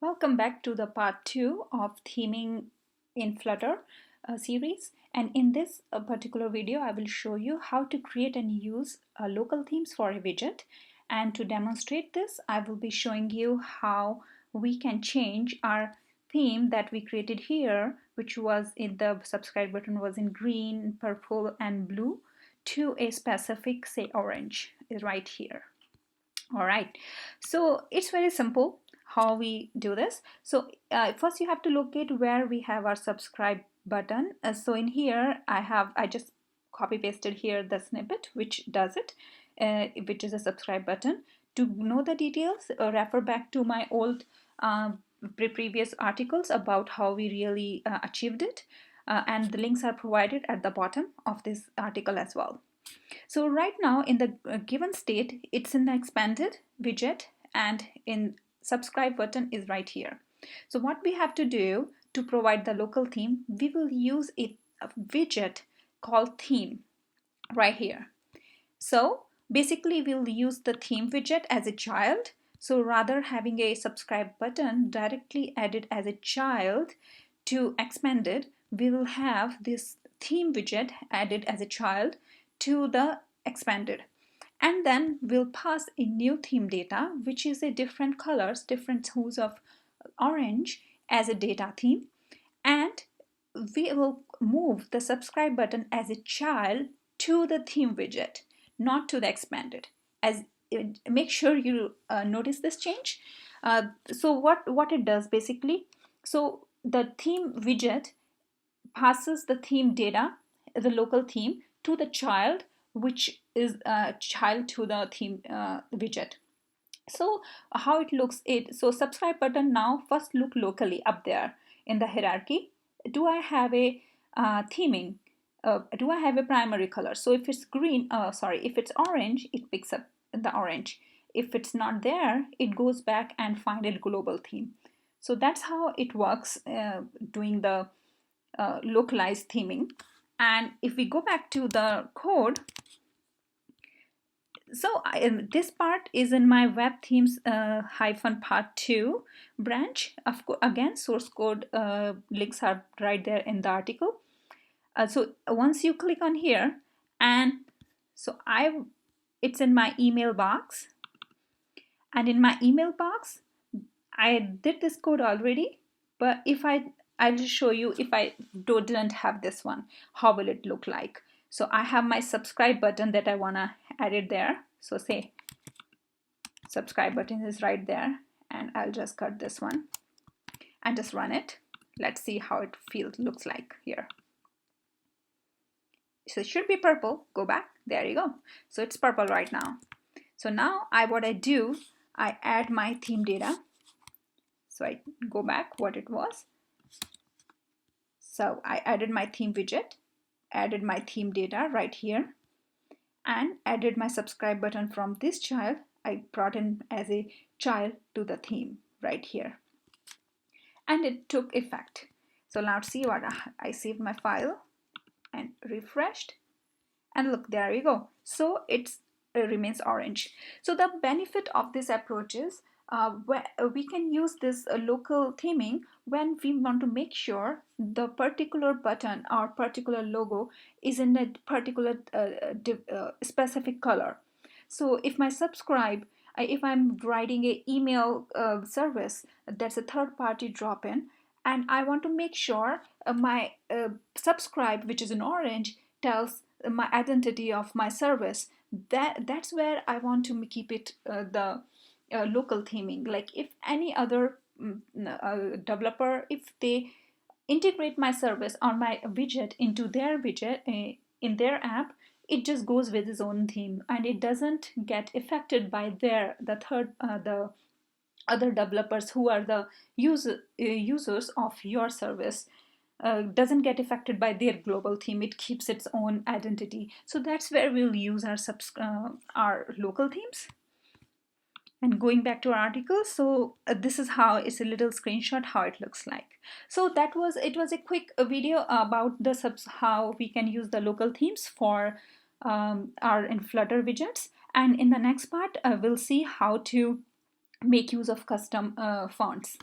Welcome back to the part 2 of theming in Flutter series, and in this particular video I will show you how to create and use local themes for a widget. And to demonstrate this, I will be showing you how we can change our theme that we created here, which was in the subscribe button was in green, purple and blue, to a specific, say, orange is right here. All right, so it's very simple how we do this. So first you have to locate where we have our subscribe button. So in here I just copy pasted here the snippet which does it, which is a subscribe button. To know the details, refer back to my old previous articles about how we really achieved it, and the links are provided at the bottom of this article as well. So right now in the given state, it's in the expanded widget, and in subscribe button is right here. So what we have to do to provide the local theme, we will use a widget called theme right here. So basically we'll use the theme widget as a child. So rather having a subscribe button directly added as a child to expanded, we will have this theme widget added as a child to the expanded, and then we'll pass a new theme data which is a different colors, different hues of orange as a data theme, and we will move the subscribe button as a child to the theme widget, not to the expanded. As make sure you notice this change. So what it does basically, so the theme widget passes the theme data, the local theme, to the child, which is a child to the theme widget. So how it looks, so subscribe button now first look locally up there in the hierarchy. Do I have a theming? Do I have a primary color? So if it's green, if it's orange, it picks up the orange. If it's not there, it goes back and find a global theme. So that's how it works, doing the localized theming. And if we go back to the code, so this part is in my web themes hyphen part 2 branch. Of course, again, source code links are right there in the article. So once you click on here, and so it's in my email box, and in my email box I did this code already, but if I'll just show you if I didn't have this one, how will it look like. So I have my subscribe button that I want to add it there. So say subscribe button is right there, and I'll just cut this one and just run it. Let's see how it looks like here. So it should be purple. Go back. There you go. So it's purple right now. So now what I do, I add my theme data. So I go back what it was. So I added my theme widget, added my theme data right here, and added my subscribe button from this child. I brought in as a child to the theme right here, and it took effect. So now see what I saved my file and refreshed, and look, there we go. So it remains orange. So the benefit of this approach is we can use this local theming when we want to make sure the particular button or particular logo is in a particular specific color. So if my subscribe, if I'm writing a email service that's a third-party drop-in, and I want to make sure my subscribe, which is in orange, tells my identity of my service, that's where I want to keep it the local theming. Like if any other developer, if they integrate my service or my widget into their widget in their app, it just goes with its own theme and it doesn't get affected by the other developers who are the users of your service. Doesn't get affected by their global theme. It keeps its own identity. So that's where we'll use our local themes. And going back to our article, so this is how, it's a little screenshot how it looks like. So it was a quick video about how we can use the local themes for our in Flutter widgets. And in the next part, we'll see how to make use of custom fonts.